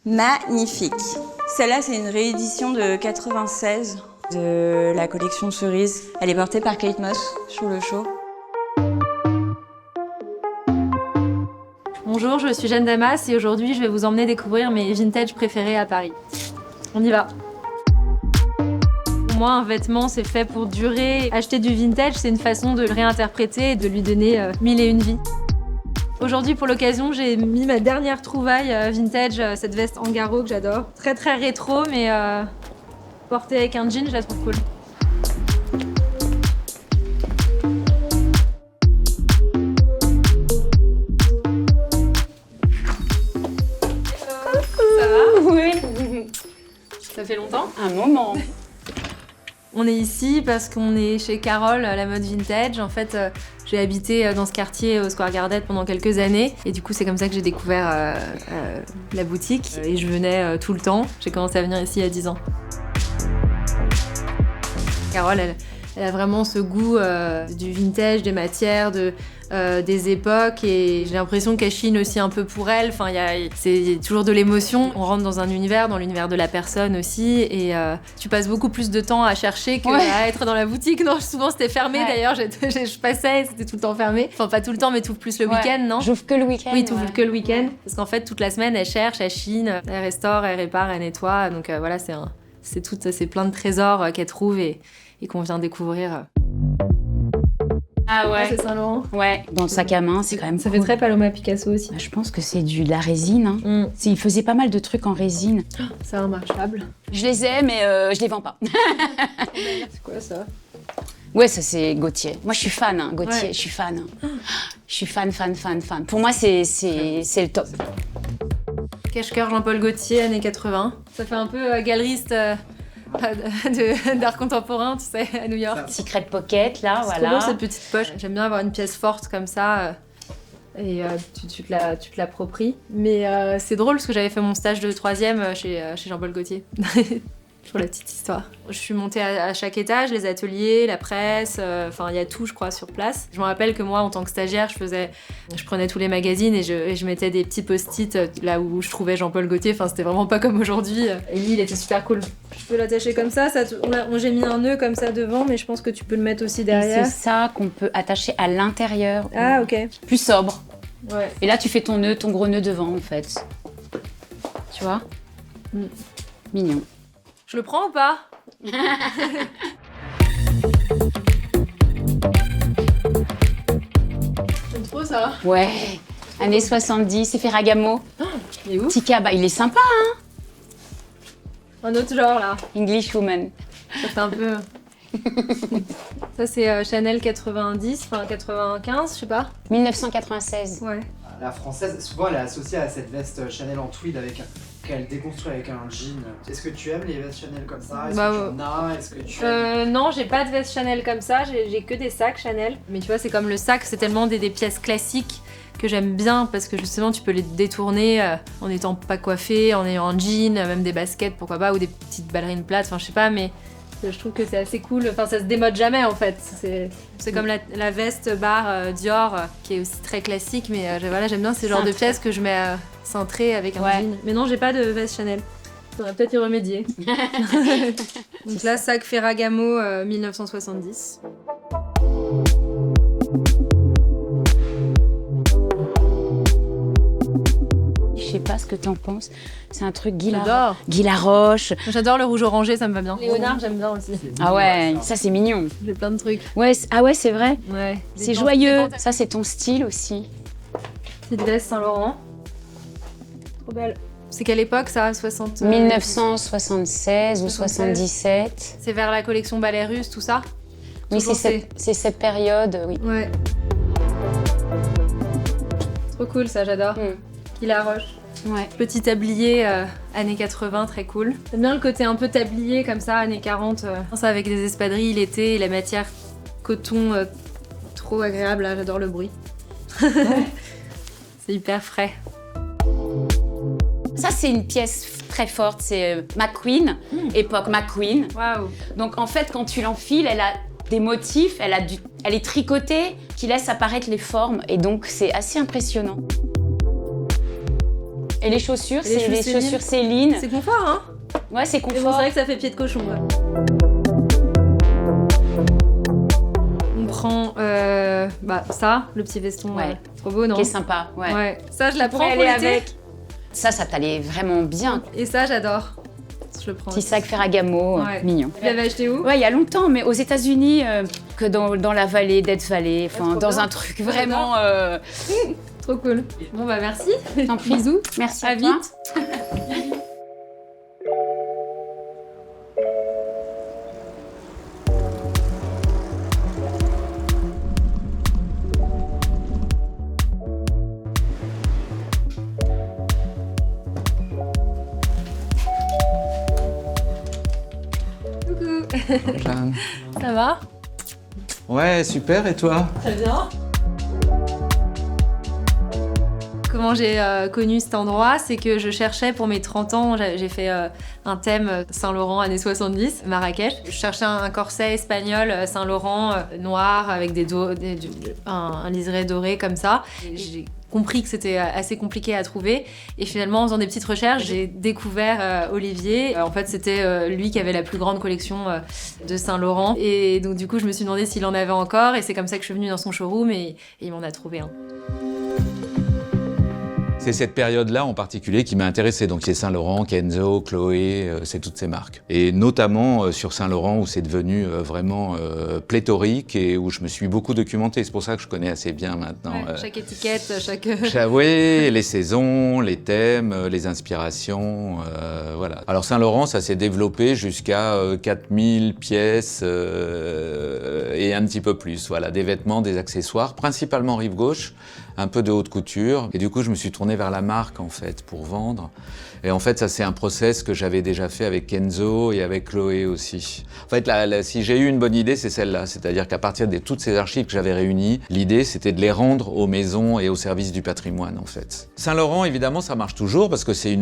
Magnifique. Celle-là, c'est une réédition de 96 de la collection Cerise. Elle est portée par Kate Moss sur le show. Bonjour, je suis Jeanne Damas et aujourd'hui je vais vous emmener découvrir mes vintage préférés à Paris. On y va. Pour moi, un vêtement, c'est fait pour durer. Acheter du vintage, c'est une façon de le réinterpréter et de lui donner 1001 vies. Aujourd'hui, pour l'occasion, j'ai mis ma dernière trouvaille vintage, cette veste Angaro que j'adore. Très très rétro, mais portée avec un jean, je la trouve cool. Ça va? Oui. Ça fait longtemps? Un moment. On est ici parce qu'on est chez Carole, la mode vintage. En fait, j'ai habité dans ce quartier au Square Garden pendant quelques années. Et du coup, c'est comme ça que j'ai découvert la boutique. Et je venais tout le temps. J'ai commencé à venir ici il y a 10 ans. Carole, elle a vraiment ce goût du vintage, des matières, des époques. Et j'ai l'impression qu'elle chine aussi un peu pour elle. Enfin, c'est toujours de l'émotion. On rentre dans un univers, dans l'univers de la personne aussi. Et tu passes beaucoup plus de temps à chercher qu'à être dans la boutique. Non, souvent c'était fermé d'ailleurs. Je passais, c'était tout le temps fermé. Enfin, pas tout le temps, mais tout plus le week-end, non? J'ouvre que le week-end. Oui, t'ouvres que le week-end. Parce qu'en fait, toute la semaine, elle cherche, elle chine, elle restaure, elle répare, elle nettoie. Donc voilà, c'est plein de trésors qu'elle trouve et qu'on vient découvrir. Ah ouais. C'est Saint-Laurent. Ouais. Dans le sac à main, c'est quand même Ça cool. fait très Paloma Picasso aussi. Je pense que c'est de la résine. Hein. Il faisait pas mal de trucs en résine. C'est remarquable. Je les ai, mais je les vends pas. C'est quoi ça? Ouais, ça c'est Gautier. Moi, je suis fan, hein, Gautier. Ouais. Je suis fan. Je suis fan. Pour moi, c'est le top. Cache-cœur Jean-Paul Gaultier, années 80. Ça fait un peu galeriste d'art contemporain, tu sais, à New York. Secret Pocket, là, C'est voilà. trop beau, cette petite poche. J'aime bien avoir une pièce forte comme ça. Et tu te l'appropries. Mais c'est drôle parce que j'avais fait mon stage de 3e chez Jean-Paul Gaultier. Pour la petite histoire. Je suis montée à chaque étage, les ateliers, la presse, enfin il y a tout je crois sur place. Je me rappelle que moi en tant que stagiaire, je prenais tous les magazines et je mettais des petits post-it là où je trouvais Jean-Paul Gaultier, enfin c'était vraiment pas comme aujourd'hui. Et lui il était super cool. Je peux l'attacher comme ça, j'ai mis un nœud comme ça devant mais je pense que tu peux le mettre aussi derrière. C'est ça qu'on peut attacher à l'intérieur. Ah ok. Plus sobre. Ouais. Et là tu fais ton gros nœud devant en fait. Tu vois? Mignon. Je le prends ou pas? J'aime trop ça. Ouais. Années 70, c'est Ferragamo. Il est où? Tika, bah il est sympa, hein? Un autre genre là. English Woman. Ça fait un peu... Ça c'est Chanel 90, enfin 95, je sais pas. 1996. Ouais. La française, souvent elle est associée à cette veste Chanel en tweed qu'elle déconstruit avec un jean. Est-ce que tu aimes les vestes Chanel comme ça? Est-ce que tu en as? Est-ce que tu aimes... Non, j'ai pas de veste Chanel comme ça, j'ai que des sacs Chanel. Mais tu vois, c'est comme le sac, c'est tellement des pièces classiques que j'aime bien parce que justement tu peux les détourner en n'étant pas coiffée, en ayant un jean, même des baskets, pourquoi pas, ou des petites ballerines plates, enfin je sais pas, mais je trouve que c'est assez cool. Enfin, ça se démode jamais en fait. C'est comme la veste barre Dior qui est aussi très classique, mais voilà, j'aime bien ces genres de pièces que je mets cintrées avec un jean. Mais non, j'ai pas de veste Chanel. Faudrait peut-être y remédier. Donc là, sac Ferragamo 1970. Je sais pas ce que t'en penses. C'est un truc J'adore. Guy Laroche. J'adore le rouge orangé, ça me va bien. Léonard, j'aime bien aussi. Ah ouais, ça c'est mignon. J'ai plein de trucs. Ouais, ah ouais, c'est vrai. Ouais. C'est joyeux. Ça c'est ton style aussi. Petite veste Saint-Laurent. Trop belle. C'est quelle époque ça? 60... 1976 ou 77. C'est vers la collection Ballet Russe, tout ça? Oui, c'est cette période, oui. Ouais. Trop cool ça, j'adore. Guy Laroche. Ouais. Petit tablier années 80, très cool. J'aime bien le côté un peu tablier comme ça, années 40. Ça avec des espadrilles l'été et la matière coton trop agréable, là, j'adore le bruit. C'est hyper frais. Ça, c'est une pièce très forte, c'est McQueen, époque McQueen. Waouh. Donc en fait, quand tu l'enfiles, elle a des motifs, elle est tricotée qui laisse apparaître les formes et donc c'est assez impressionnant. Et les chaussures, Et les c'est des chaussures chaussures Céline. C'est confort, hein? Ouais, c'est Mais bon, confort. c'est vrai que ça fait pied de cochon, quoi. On prend ça, le petit veston. Ouais. Trop beau, non? Qui est sympa, ouais. Ouais. Ça, je la prends Pourrait pour aller l'été. avec. Ça t'allait vraiment bien. Et ça, j'adore. Je le prends. Petit aussi. sac Ferragamo, Ouais. mignon. Tu l'avais acheté où? Ouais, il y a longtemps, mais aux États-Unis, que dans la vallée, Death Valley, enfin, trop dans bien. un truc vraiment. Trop cool. Bon, bah merci. T'en prie. Bisous. Merci À à toi. vite. Coucou. Jeanne. Ça va? Ouais, super, et toi? Très bien. Comment j'ai connu cet endroit, c'est que je cherchais pour mes 30 ans, j'ai fait un thème Saint-Laurent années 70, Marrakech. Je cherchais un corset espagnol Saint-Laurent noir avec un liseré doré comme ça. J'ai compris que c'était assez compliqué à trouver et finalement en faisant des petites recherches j'ai découvert Olivier. En fait c'était lui qui avait la plus grande collection de Saint-Laurent et donc du coup je me suis demandé s'il en avait encore et c'est comme ça que je suis venue dans son showroom et il m'en a trouvé un. C'est cette période-là en particulier qui m'a intéressé. Donc c'est Saint-Laurent, Kenzo, Chloé, c'est toutes ces marques. Et notamment sur Saint-Laurent où c'est devenu vraiment pléthorique et où je me suis beaucoup documenté. C'est pour ça que je connais assez bien maintenant. Ouais, chaque étiquette, chaque... Oui, les saisons, les thèmes, les inspirations, voilà. Alors Saint-Laurent, ça s'est développé jusqu'à 4000 pièces et un petit peu plus. Voilà, des vêtements, des accessoires, principalement rive gauche, un peu de haute couture. Et du coup, je me suis tourné vers la marque, en fait, pour vendre. Et en fait, ça, c'est un process que j'avais déjà fait avec Kenzo et avec Chloé aussi. En fait, si j'ai eu une bonne idée, c'est celle-là. C'est-à-dire qu'à partir de toutes ces archives que j'avais réunies, l'idée, c'était de les rendre aux maisons et au service du patrimoine, en fait. Saint-Laurent, évidemment, ça marche toujours parce que c'est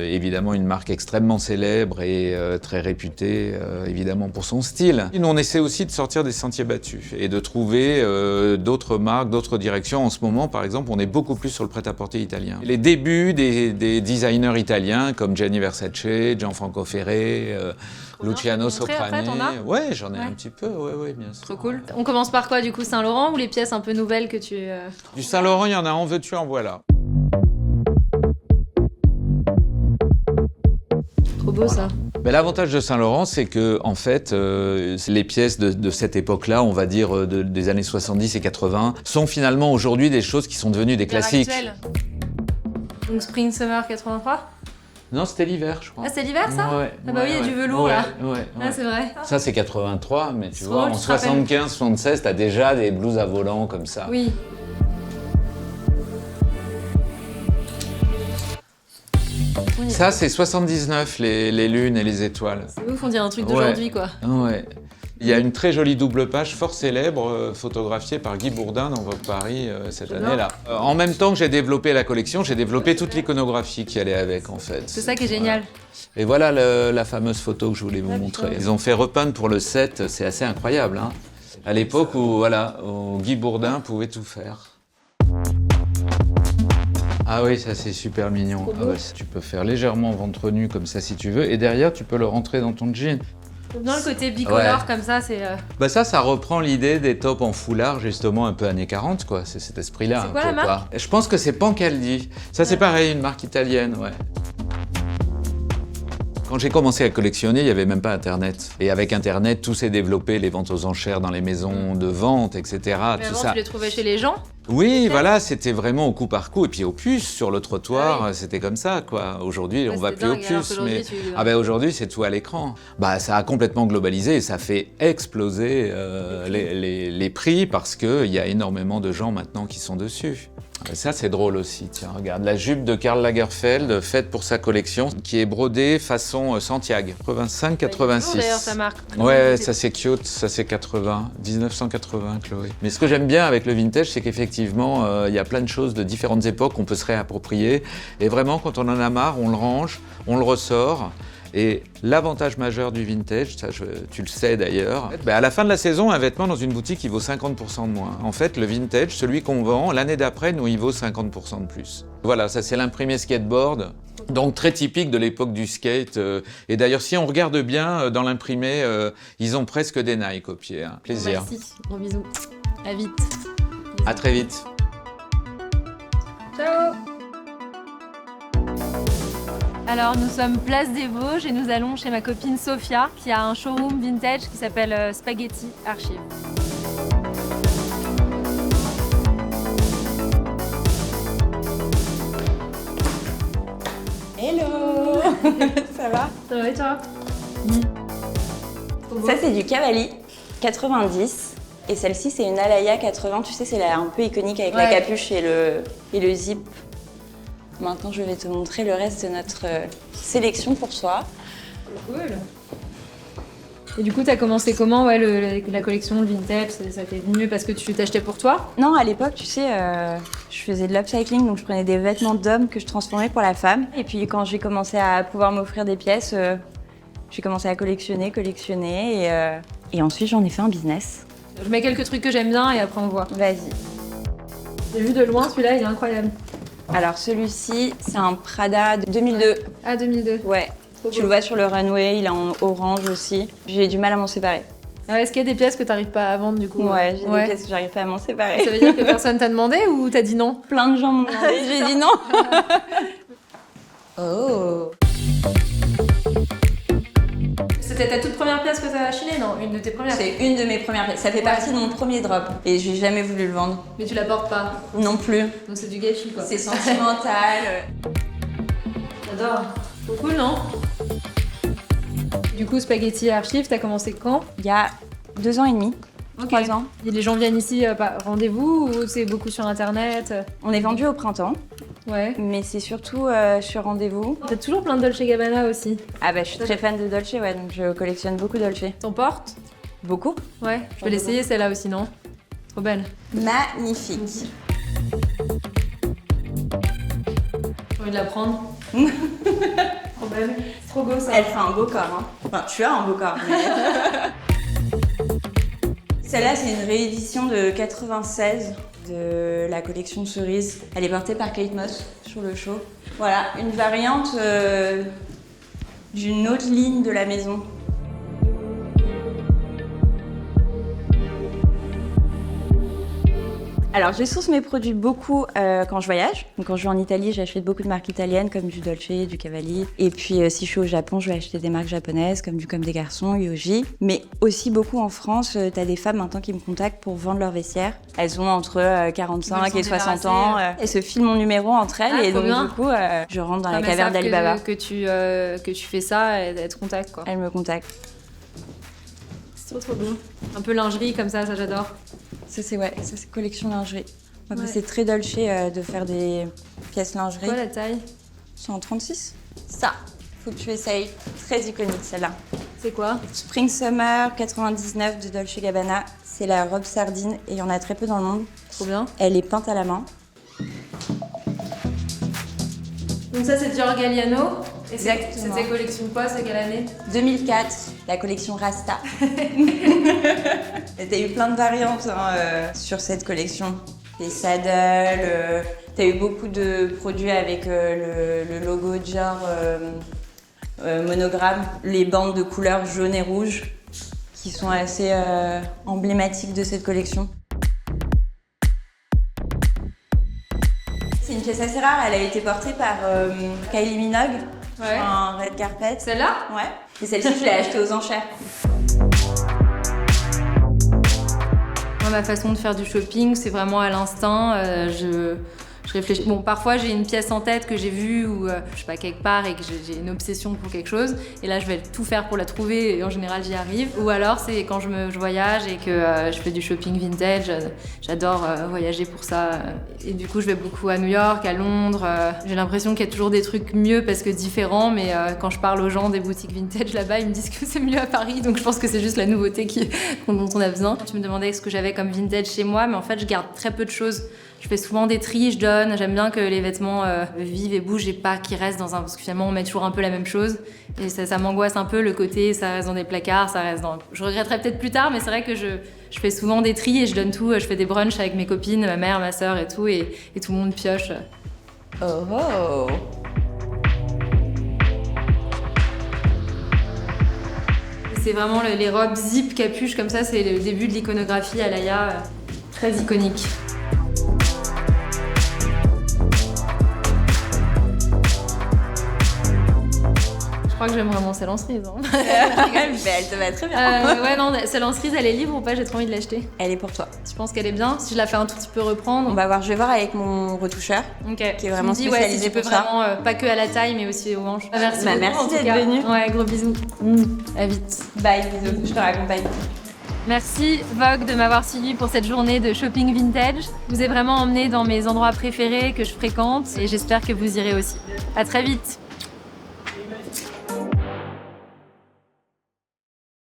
évidemment une marque extrêmement célèbre et très réputée, évidemment, pour son style. Et nous, on essaie aussi de sortir des sentiers battus et de trouver d'autres marques, d'autres directions. En ce moment, par exemple, on est beaucoup plus sur le prêt-à-porter italien. Les débuts des designers italiens comme Gianni Versace, Gianfranco Ferré, Luciano Soprani. Ouais, j'en ai un petit peu, ouais, bien sûr. Trop cool. On commence par quoi du coup, Saint-Laurent ou les pièces un peu nouvelles que tu... Du Saint-Laurent, il y en a en veux-tu, en voilà. Trop beau ça. Mais l'avantage de Saint-Laurent, c'est que en fait, les pièces de cette époque-là, on va dire des années 70 et 80, sont finalement aujourd'hui des choses qui sont devenues des classiques. Actuel. Donc Spring Summer 83. Non, c'était l'hiver, je crois. Ah, c'est l'hiver ça? Ouais. Ah bah oui, il y a du velours là. Ouais. Ah, c'est vrai. Ça, c'est 83, mais tu C'est vois, drôle, en tu te rappelles. 75, 76, t'as déjà des blouses à volant comme ça. Oui. Ça, c'est 79, les lunes et les étoiles. C'est ouf, on dirait un truc d'aujourd'hui quoi. Ouais. Il y a une très jolie double page fort célèbre, photographiée par Guy Bourdin dans Vogue Paris cette année-là. En même temps que j'ai développé la collection, j'ai développé toute l'iconographie qui allait avec en fait. C'est ça qui est génial. Et voilà la fameuse photo que je voulais vous montrer. Ils ont fait repeindre pour le set, c'est assez incroyable. Hein. À l'époque où Guy Bourdin pouvait tout faire. Ah oui, ça c'est super mignon. Ah ouais, tu peux faire légèrement ventre nu comme ça si tu veux, et derrière tu peux le rentrer dans ton jean. J'aime bien le côté bicolore comme ça, c'est... Bah ça reprend l'idée des tops en foulard, justement un peu années 40, quoi. C'est cet esprit-là. C'est quoi la marque? Je pense que c'est Pancaldi. Ça c'est pareil, une marque italienne, ouais. Quand j'ai commencé à collectionner, il n'y avait même pas Internet. Et avec Internet, tout s'est développé, les ventes aux enchères dans les maisons de vente, etc. Mais tout avant, ça. tu les trouvais chez les gens? Oui, voilà, c'était vraiment au coup par coup. Et puis aux puces, sur le trottoir, c'était comme ça, quoi. Aujourd'hui, on va plus aux puces. Mais... Ah ben aujourd'hui, c'est tout à l'écran. Bah, ça a complètement globalisé et ça fait exploser les prix parce qu'il y a énormément de gens maintenant qui sont dessus. Ça, c'est drôle aussi. Tiens, regarde, la jupe de Karl Lagerfeld, faite pour sa collection, qui est brodée façon Santiago, 85-86. D'ailleurs, sa marque. Ouais, ça c'est cute, ça c'est 1980, Chloé. Mais ce que j'aime bien avec le vintage, c'est qu'effectivement, il y a plein de choses de différentes époques qu'on peut se réapproprier. Et vraiment, quand on en a marre, on le range, on le ressort. Et l'avantage majeur du vintage, ça tu le sais d'ailleurs, à la fin de la saison, un vêtement dans une boutique, il vaut 50% de moins. En fait, le vintage, celui qu'on vend, l'année d'après, nous, il vaut 50% de plus. Voilà, ça c'est l'imprimé skateboard, donc très typique de l'époque du skate. Et d'ailleurs, si on regarde bien, dans l'imprimé, ils ont presque des Nike au pied. Hein. Plaisir. Merci, gros bisous. À vite. À très vite. Ciao. Alors nous sommes place des Vosges et nous allons chez ma copine Sophia qui a un showroom vintage qui s'appelle Spaghetti Archive. Hello. Ça va? Ça va et toi? Ça c'est du Cavalli 90 et celle-ci c'est une Alaya 80, tu sais c'est un peu iconique avec la capuche et le zip. Maintenant je vais te montrer le reste de notre sélection pour toi. Cool. Et du coup t'as commencé comment la collection, le vintage, ça t'est venu parce que tu t'achetais pour toi? Non, à l'époque tu sais, je faisais de l'upcycling donc je prenais des vêtements d'hommes que je transformais pour la femme. Et puis quand j'ai commencé à pouvoir m'offrir des pièces, j'ai commencé à collectionner et ensuite j'en ai fait un business. Je mets quelques trucs que j'aime bien et après on voit. Vas-y. J'ai vu de loin celui-là, il est incroyable. Alors celui-ci, c'est un Prada de 2002. Ah 2002. Ouais. Tu le vois sur le runway, il est en orange aussi. J'ai du mal à m'en séparer. Ah ouais, est-ce qu'il y a des pièces que t'arrives pas à vendre du coup? Ouais, j'ai des pièces que j'arrive pas à m'en séparer. Ça veut dire que personne t'a demandé ou t'as dit non? Plein de gens m'ont demandé, j'ai dit non. Oh. C'était ta toute première pièce que t'as achetée? Non, une de tes premières. C'est une de mes premières pièces. Ça fait partie de mon premier drop et j'ai jamais voulu le vendre. Mais tu la portes pas? Non plus. Donc c'est du gâchis quoi. C'est sentimental. J'adore. Trop cool, non? Du coup, Spaghetti Archive, t'as commencé quand? Il y a 2 ans et demi. 3 ans. Et les gens viennent ici par rendez-vous ou c'est beaucoup sur internet? On est vendu au printemps, Ouais. mais c'est surtout sur rendez-vous. T'as toujours plein de Dolce Gabbana aussi. Ah bah je suis très fan de Dolce, ouais, donc je collectionne beaucoup Dolce. T'en portes? Beaucoup. Ouais. Je vais l'essayer celle-là aussi, non? Trop belle. Magnifique. J'ai envie de la prendre. Trop belle. C'est trop beau ça. Elle fait un beau corps, hein. Enfin, tu as un beau corps. Mais... Celle-là, c'est une réédition de 96 de la collection Cerise. Elle est portée par Kate Moss sur le show. Voilà, une variante d'une autre ligne de la maison. Alors, je source mes produits beaucoup quand je voyage. Donc, quand je vais en Italie, j'achète beaucoup de marques italiennes comme du Dolce, du Cavalli. Et puis, si je suis au Japon, je vais acheter des marques japonaises comme du Comme des Garçons, Yoji. Mais aussi beaucoup en France, t'as des femmes maintenant qui me contactent pour vendre leur vestiaire. Elles ont entre 45 et 60 ans. Elles se filent mon numéro entre elles et donc du coup, je rentre dans la caverne d'Alibaba. Que tu fais ça, elles te contactent quoi. Elles me contactent. C'est trop beau. Un peu lingerie comme ça j'adore. Ça c'est collection lingerie. Après c'est très Dolce de faire des pièces lingerie. Quoi la taille? C'est en 36. Ça, faut que tu essayes. Très iconique celle-là. C'est quoi? Spring Summer 99 de Dolce Gabbana. C'est la robe sardine et il y en a très peu dans le monde. Trop bien. Elle est peinte à la main. Donc ça c'est Dior Galliano. Et Exactement. c'était collection quoi, c'est quelle année? 2004, la collection Rasta. Et t'as eu plein de variantes sur cette collection. Des saddles, t'as eu beaucoup de produits avec le logo Dior monogramme, les bandes de couleurs jaune et rouge qui sont assez emblématiques de cette collection. C'est une pièce assez rare, elle a été portée par Kylie Minogue. Ouais. Un red carpet. Celle-là? Ouais. Et celle-ci, je l'ai achetée aux enchères. Moi, ma façon de faire du shopping, c'est vraiment à l'instinct. Je réfléchis. Bon, parfois, j'ai une pièce en tête que j'ai vue ou je sais pas, quelque part et que j'ai une obsession pour quelque chose. Et là, je vais tout faire pour la trouver et en général, j'y arrive. Ou alors, c'est quand je voyage et que je fais du shopping vintage. J'adore voyager pour ça. Et du coup, je vais beaucoup à New York, à Londres. J'ai l'impression qu'il y a toujours des trucs mieux parce que différents. Mais quand je parle aux gens des boutiques vintage là-bas, ils me disent que c'est mieux à Paris. Donc, je pense que c'est juste la nouveauté dont on a besoin. Tu me demandais ce que j'avais comme vintage chez moi, mais en fait, je garde très peu de choses. Je fais souvent des tris, je donne. J'aime bien que les vêtements vivent et bougent et pas qu'ils restent dans un... Parce que finalement, on met toujours un peu la même chose. Et ça m'angoisse un peu, le côté, ça reste dans des placards, ça reste dans... Je regretterai peut-être plus tard, mais c'est vrai que je fais souvent des tris et je donne tout. Je fais des brunchs avec mes copines, ma mère, ma sœur et tout. Et tout le monde pioche. Oh oh. C'est vraiment les robes zip, capuche, comme ça, c'est le début de l'iconographie à Laïa. Très iconique. Je crois que j'aime vraiment Celle en cerise. Hein. Elle te va très bien. Ouais, non, Celle en cerise, elle est libre ou pas? J'ai trop envie de l'acheter. Elle est pour toi. Je pense qu'elle est bien. Si je la fais un tout petit peu reprendre. On va voir, je vais voir avec mon retoucheur, qui est vraiment spécialisé si tu peux pour ça. vraiment, pas que à la taille, mais aussi aux hanches. Merci beaucoup, merci en tout d'être cas. venue. Ouais, gros bisous. À vite. Bye, bisous, je te raccompagne. Merci Vogue de m'avoir suivi pour cette journée de shopping vintage. Je vous ai vraiment emmené dans mes endroits préférés que je fréquente et j'espère que vous irez aussi. À très vite.